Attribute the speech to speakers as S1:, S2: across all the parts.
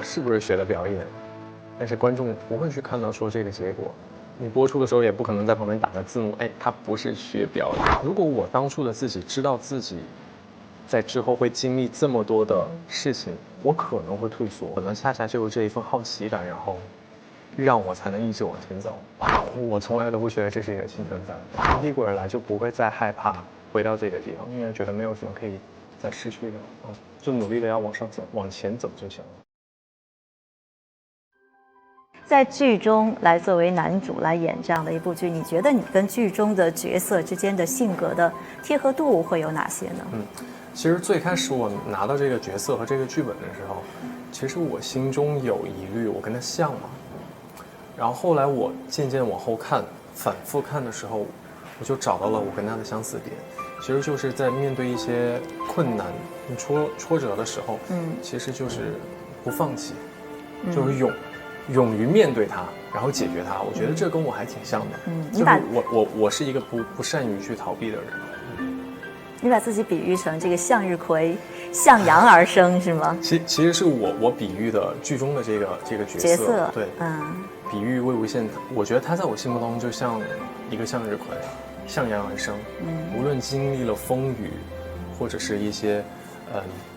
S1: 是不是学的表演，但是观众不会去看到说这个结果。你播出的时候也不可能在旁边打个字幕，哎，他不是学表演。如果我当初的自己知道自己在之后会经历这么多的事情，我可能会退缩，可能恰恰就有这一份好奇感，然后让我才能一直往前走。我从来都不觉得这是一个兴奋饭，从屁股而来就不会再害怕回到这个地方，因为觉得没有什么可以再失去的，就努力的要往上走，往前走就行了。
S2: 在剧中来作为男主来演这样的一部剧，你觉得你跟剧中的角色之间的性格的贴合度会有哪些呢？
S1: 其实最开始我拿到这个角色和这个剧本的时候，其实我心中有疑虑，我跟他像吗？然后后来我渐渐往后看，反复看的时候，我就找到了我跟他的相似点。其实就是在面对一些困难、挫折的时候，其实就是不放弃，就是勇于面对它，然后解决它。我觉得这跟我还挺像的。就是我是一个不善于去逃避的人。
S2: 你把自己比喻成这个向日葵，向阳而生是吗？
S1: 其实是我比喻的剧中的这个角色，对，比喻魏无羡，我觉得他在我心目当中就像一个向日葵，向阳而生。无论经历了风雨，或者是一些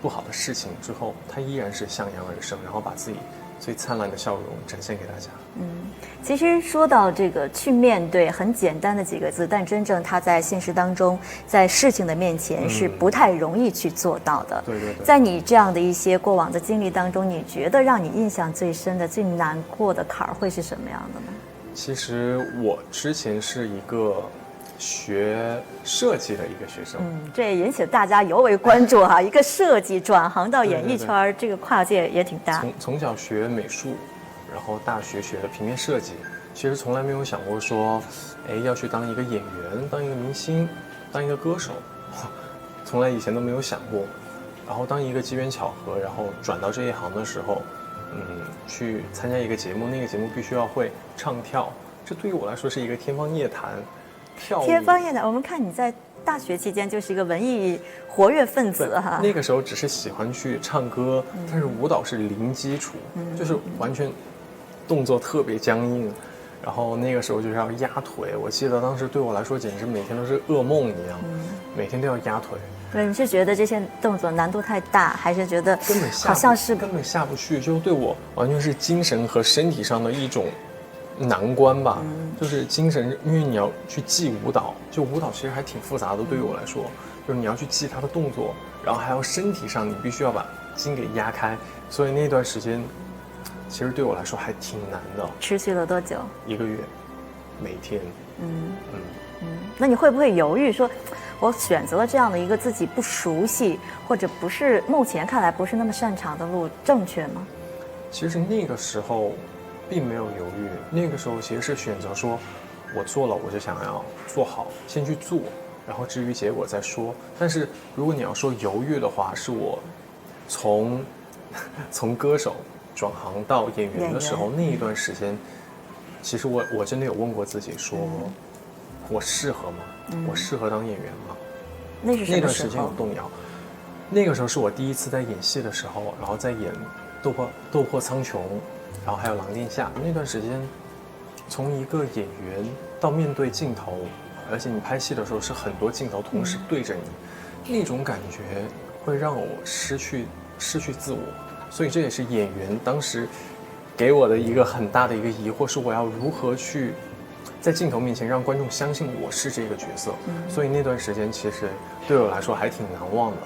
S1: 不好的事情之后，他依然是向阳而生，然后把自己最灿烂的笑容展现给大家。
S2: 其实说到这个去面对，很简单的几个字，但真正他在现实当中，在事情的面前是不太容易去做到的。
S1: 对。
S2: 在你这样的一些过往的经历当中，你觉得让你印象最深的、最难过的坎儿会是什么样的呢？
S1: 其实我之前是一个学设计的一个学生，
S2: 这也引起了大家尤为关注哈。一个设计转行到演艺圈，这个跨界也挺大。
S1: 从小学美术，然后大学学的平面设计，其实从来没有想过说，要去当一个演员，当一个明星，当一个歌手，从来以前都没有想过。然后当一个机缘巧合，然后转到这一行的时候，去参加一个节目，那个节目必须要会唱跳，这对于我来说是一个天方夜谭。
S2: 天方夜谭，我们看你在大学期间就是一个文艺活跃分子哈。
S1: 那个时候只是喜欢去唱歌，但是舞蹈是零基础，就是完全动作特别僵硬，然后那个时候就是要压腿。我记得当时对我来说简直每天都是噩梦一样，每天都要压腿。
S2: 对，你是觉得这些动作难度太大，还是觉得
S1: 根本下不去？就对我完全是精神和身体上的一种难关吧。就是精神，因为你要去记舞蹈，就舞蹈其实还挺复杂的。对于我来说，就是你要去记它的动作，然后还要身体上你必须要把筋给压开，所以那段时间其实对我来说还挺难的。
S2: 持续了多久
S1: ？1个月，每天。
S2: 那你会不会犹豫说，我选择了这样的一个自己不熟悉或者不是目前看来不是那么擅长的路，正确吗？
S1: 其实那个时候并没有犹豫，那个时候其实是选择说，我做了我就想要做好，先去做，然后至于结果再说。但是如果你要说犹豫的话，是我从歌手转行到演员的时候那一段时间，其实我真的有问过自己说，我适合吗？我适合当演员吗？那段时间有动摇。那个时候是我第一次在演戏的时候，然后在演斗破苍穹，然后还有狼殿下。那段时间，从一个演员到面对镜头，而且你拍戏的时候是很多镜头同时对着你，那种感觉会让我失去自我。所以这也是演员当时给我的一个很大的一个疑惑，是我要如何去在镜头面前让观众相信我是这个角色。所以那段时间其实对我来说还挺难忘的。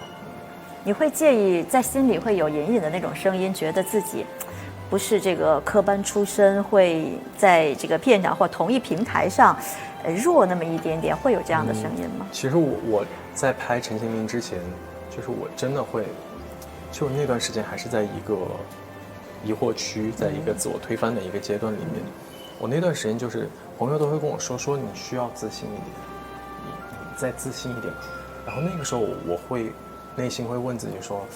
S2: 你会介意在心里会有隐隐的那种声音，觉得自己不是这个科班出身，会在这个片场或同一平台上弱那么一点点，会有这样的声音吗？
S1: 其实我在拍《陈情令》之前，就是我真的会，就是那段时间还是在一个疑惑区，在一个自我推翻的一个阶段里面。我那段时间就是朋友都会跟我说你需要自信一点，你再自信一点。然后那个时候我会内心会问自己说，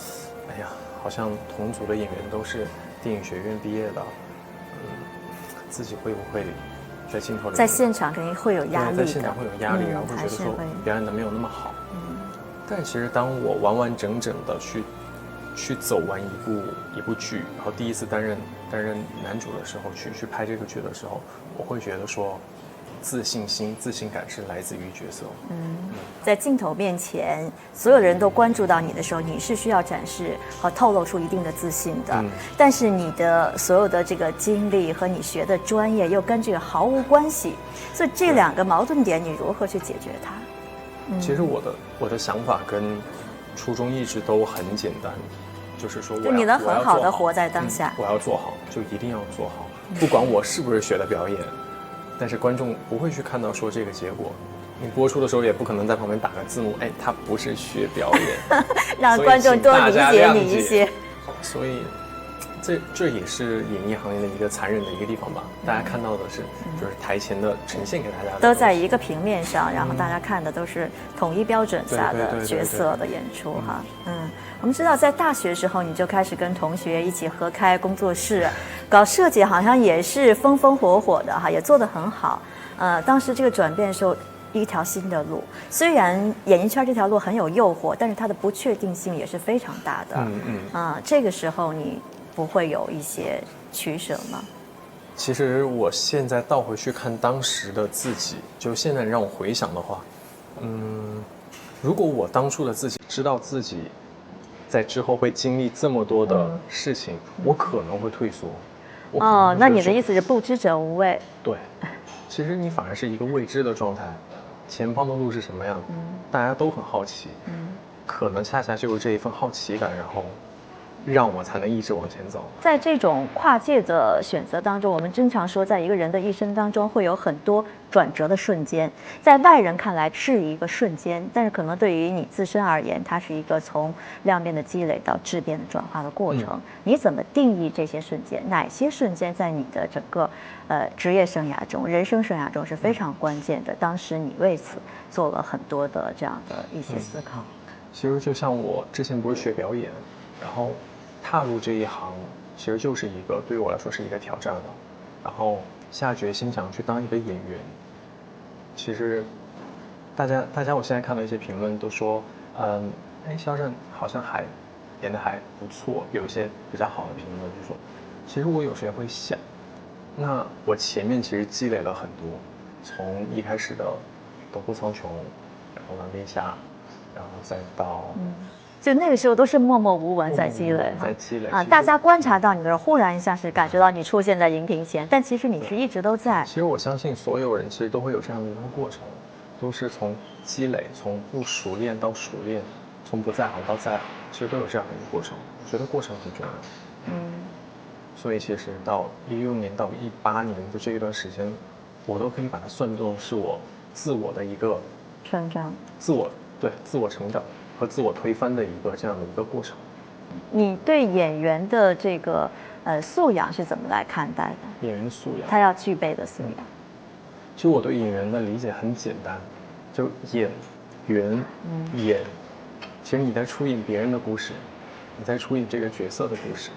S1: 哎呀，好像同组的演员都是电影学院毕业的，自己会不会在镜头里，
S2: 在现场肯定会有压力的，
S1: 在现场会有压力，然后会觉得说表演的没有那么好。但其实当我完完整整的去走完一部剧，然后第一次担任男主的时候，去拍这个剧的时候，我会觉得说，自信感是来自于角色。
S2: 在镜头面前，所有人都关注到你的时候，你是需要展示和透露出一定的自信的。但是你的所有的这个经历和你学的专业又跟这个毫无关系，所以这两个矛盾点你如何去解决它？
S1: 其实我的想法跟初衷一直都很简单，就是说
S2: 就你能很好的活在当下，
S1: 我要做好，就一定要做好，不管我是不是学的表演，但是观众不会去看到说这个结果。你播出的时候也不可能在旁边打个字幕，哎，他不是学表演，
S2: 让观众多理解你一些。
S1: 所以，这也是演艺行业的一个残忍的一个地方吧。大家看到的是，就是台前的呈现给大家的
S2: 都在一个平面上，然后大家看的都是统一标准下的角色的演出哈。我们知道在大学时候你就开始跟同学一起合开工作室，搞设计好像也是风风火火的哈，也做得很好。当时这个转变的时候。一条新的路，虽然演艺圈这条路很有诱惑，但是它的不确定性也是非常大的。这个时候你不会有一些取舍吗？
S1: 其实我现在倒回去看当时的自己，就现在让我回想的话，如果我当初的自己知道自己在之后会经历这么多的事情，我可能会退缩。
S2: 那你的意思是不知者无畏？
S1: 对，其实你反而是一个未知的状态。前方的路是什么样？大家都很好奇。可能恰恰就是这一份好奇感，然后让我才能一直往前走。
S2: 在这种跨界的选择当中，我们经常说，在一个人的一生当中会有很多转折的瞬间，在外人看来是一个瞬间，但是可能对于你自身而言，它是一个从量变的积累到质变的转化的过程。你怎么定义这些瞬间？哪些瞬间在你的整个职业生涯中、人生生涯中是非常关键的？当时你为此做了很多的这样的一些思考。
S1: 其实就像我之前不是学表演，然后踏入这一行，其实就是一个对于我来说是一个挑战了。然后下决心想去当一个演员。其实大家我现在看到一些评论都说，肖战好像还演得还不错，有一些比较好的评论就说，其实我有时也会想，那我前面其实积累了很多，从一开始的斗破苍穹，然后狼天侠，然后再到
S2: 就那个时候都是默默无闻在积累，大家观察到你的时候，忽然一下是感觉到你出现在荧屏前，但其实你是一直都在。
S1: 其实我相信所有人其实都会有这样的一个过程，都是从积累，从不熟练到熟练，从不在行到在行，其实都有这样的一个过程。我觉得过程很重要。所以其实到16年到18年的这一段时间，我都可以把它算作是我自我的一个
S2: 成长，
S1: 自我成长和自我推翻的一个这样的一个过程。
S2: 你对演员的这个素养是怎么来看待的？
S1: 演员素养，
S2: 他要具备的素养。
S1: 其实我对演员的理解很简单，就演员演，其实你在出演别人的故事，你在出演这个角色的故事。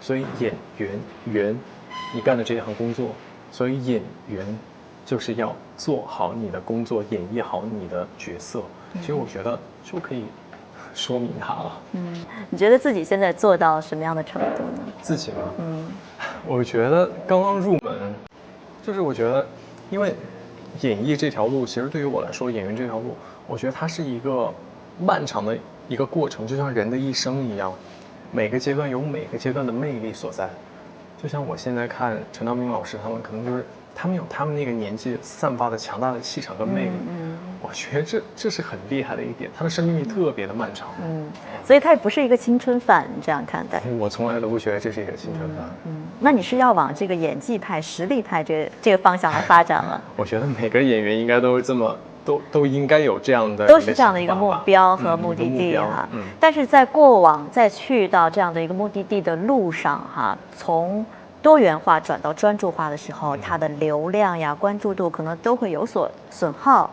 S1: 所以演员，你干的这一行工作，所以演员就是要做好你的工作，演绎好你的角色。其实我觉得就可以说明它了。
S2: 你觉得自己现在做到什么样的程度呢？
S1: 自己吗？我觉得刚刚入门，就是我觉得，因为演艺这条路，其实对于我来说，演员这条路，我觉得它是一个漫长的一个过程，就像人的一生一样，每个阶段有每个阶段的魅力所在。就像我现在看陈道明老师他们，可能就是他们有他们那个年纪散发的强大的气场跟魅力。我觉得这是很厉害的一点，他的生命力特别的漫长。
S2: 所以他也不是一个青春饭，你这样看待？
S1: 我从来都不觉得这是一个青春饭。
S2: 那你是要往这个演技派、实力派这个方向来发展了？
S1: 我觉得每个演员应该都是这么。都应该有这样的，
S2: 都是这样的一个目标和目的地哈。但是在过往再去到这样的一个目的地的路上哈，从多元化转到专注化的时候，它的流量呀、关注度可能都会有所损耗。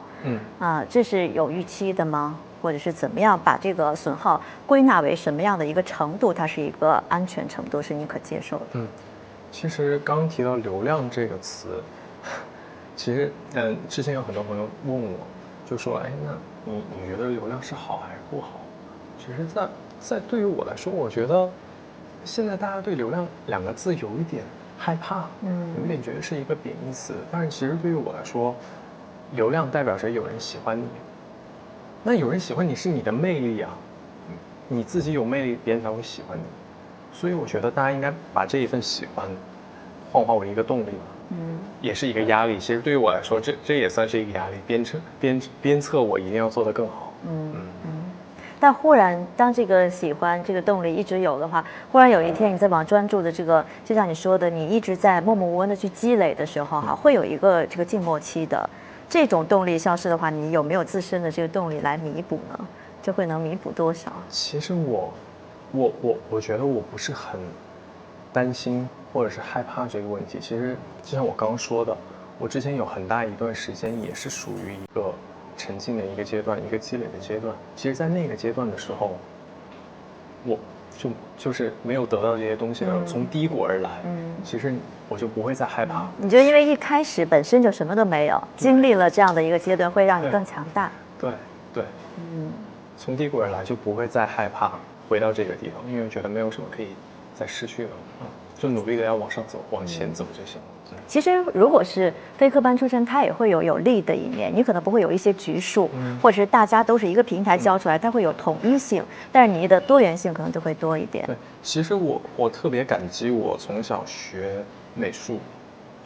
S2: 这是有预期的吗？或者是怎么样把这个损耗归纳为什么样的一个程度？它是一个安全程度，是你可接受的？
S1: 其实刚提到流量这个词。其实，之前有很多朋友问我，就说，那你觉得流量是好还是不好？其实在对于我来说，我觉得现在大家对流量2个字有一点害怕，有一点觉得是一个贬义词。但是其实对于我来说，流量代表着有人喜欢你，那有人喜欢你是你的魅力啊，你自己有魅力，别人才会喜欢你。所以我觉得大家应该把这一份喜欢幻化为一个动力吧，也是一个压力。其实对于我来说，这也算是一个压力，鞭策我一定要做得更好。
S2: 但忽然，当这个喜欢这个动力一直有的话，忽然有一天你在往专注的这个，就像你说的，你一直在默默无闻的去积累的时候，会有一个这个静默期的。这种动力消失的话，你有没有自身的这个动力来弥补呢？这会能弥补多少？
S1: 其实我觉得我不是很担心或者是害怕这个问题。其实就像我刚刚说的，我之前有很大一段时间也是属于一个沉浸的一个阶段，一个积累的阶段。其实，在那个阶段的时候，我就是没有得到这些东西了，从低谷而来。其实我就不会再害怕。
S2: 你觉得因为一开始本身就什么都没有，经历了这样的一个阶段，会让你更强大。
S1: 对，从低谷而来就不会再害怕回到这个地方，因为我觉得没有什么可以再失去了，就努力的要往上走，往前走就行了。
S2: 其实如果是非科班出身，他也会有利的一面，你可能不会有一些局数，或者是大家都是一个平台教出来，它会有统一性，但是你的多元性可能就会多一点。
S1: 对，其实我特别感激我从小学美术，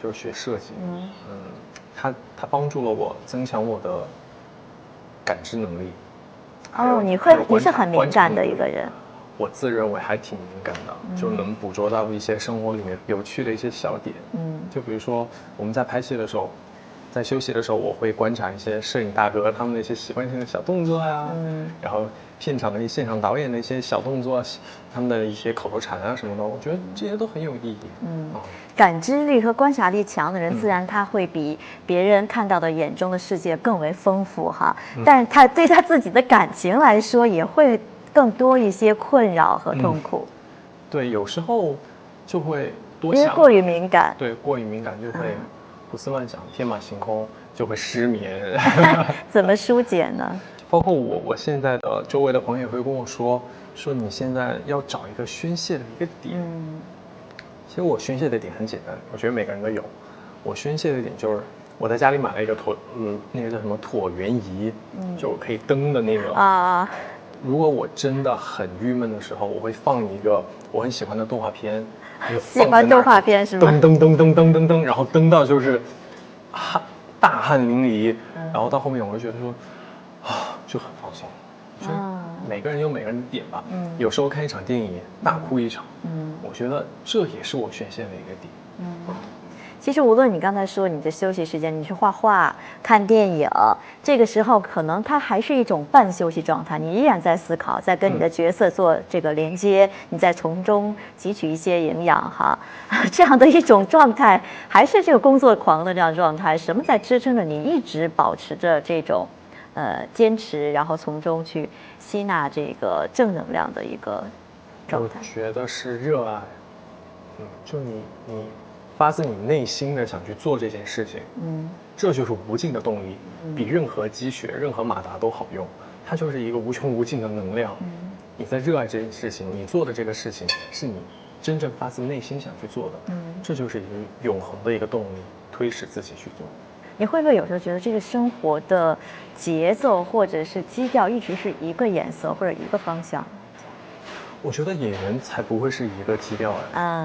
S1: 就是学设计，它帮助了我增强我的感知能力。
S2: 你是很敏感的一个人。
S1: 我自认为还挺敏感的，就能捕捉到一些生活里面有趣的一些小点。就比如说我们在拍戏的时候，在休息的时候，我会观察一些摄影大哥他们的一些习惯性的小动作呀，然后现场导演的一些小动作，他们的一些口头禅啊什么的，我觉得这些都很有意义。
S2: 感知力和观察力强的人，自然他会比别人看到的眼中的世界更为丰富哈。但是他对他自己的感情来说，也会更多一些困扰和痛苦。
S1: 对，有时候就会多想，
S2: 因为过于敏感。
S1: 对，过于敏感就会胡思乱想，天马行空，就会失眠。
S2: 怎么疏解呢？
S1: 包括我现在的周围的朋友也会跟我说你现在要找一个宣泄的一个点。其实我宣泄的点很简单，我觉得每个人都有。我宣泄的点就是我在家里买了一个那个叫什么椭圆仪，就可以蹬的那个啊。如果我真的很郁闷的时候，我会放一个我很喜欢的动画片。
S2: 喜欢动画片是吗？
S1: 噔，然后蹬到就是大汗淋漓，然后到后面我会觉得说就很放松。就是每个人有每个人的点吧。有时候看一场电影大哭一场，我觉得这也是我宣泄的一个点。
S2: 其实无论你刚才说你的休息时间，你去画画、看电影，这个时候可能它还是一种半休息状态，你依然在思考，在跟你的角色做这个连接，你在从中汲取一些营养哈，这样的一种状态，还是这个工作狂的这样状态。什么在支撑着你一直保持着这种坚持，然后从中去吸纳这个正能量的一个状态？
S1: 我觉得是热爱，就你发自你内心的想去做这件事情，这就是无尽的动力，比任何积雪、任何马达都好用。它就是一个无穷无尽的能量。你在热爱这件事情，你做的这个事情是你真正发自内心想去做的，这就是一个永恒的一个动力，推使自己去做。
S2: 你会不会有时候觉得这个生活的节奏或者是基调一直是一个颜色或者一个方向？
S1: 我觉得演员才不会是一个基调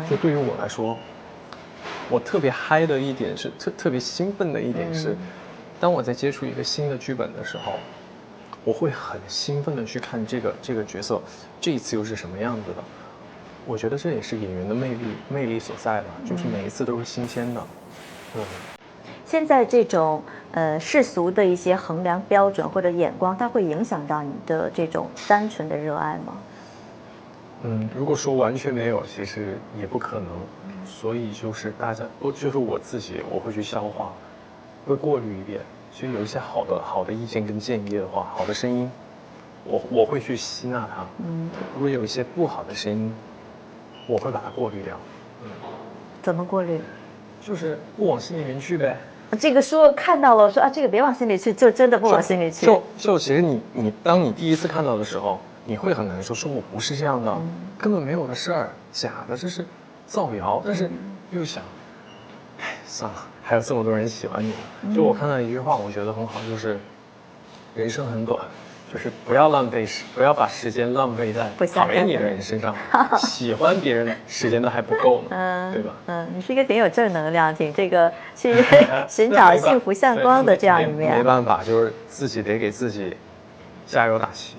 S1: 就对于我来说，我特别嗨的一点是特别兴奋的一点是，当我在接触一个新的剧本的时候，我会很兴奋的去看这个角色这一次又是什么样子的。我觉得这也是演员的魅力所在吧，就是每一次都是新鲜的。
S2: 现在这种世俗的一些衡量标准或者眼光，它会影响到你的这种单纯的热爱吗？
S1: 如果说完全没有，其实也不可能。所以就是就是我自己，我会去消化，会过滤一遍。其实有一些好的意见跟建议的话，好的声音，我会去吸纳它。如果有一些不好的声音，我会把它过滤掉。
S2: 怎么过滤？
S1: 就是不往心里面去呗。
S2: 这个说看到了，说这个别往心里去，就真的不往心里去。
S1: 就其实你当你第一次看到的时候，你会很难受，说我不是这样的，根本没有的事儿，假的，这是造谣。但是又想，哎，算了，还有这么多人喜欢你。就我看到一句话，我觉得很好，就是人生很短。就是不要把时间浪费在讨厌你的人身上，喜欢别人时间都还不够呢，对吧？
S2: 你是一个挺有正能量，挺这个去寻找幸福向光的这样一面。
S1: 没办法，就是自己得给自己加油打气。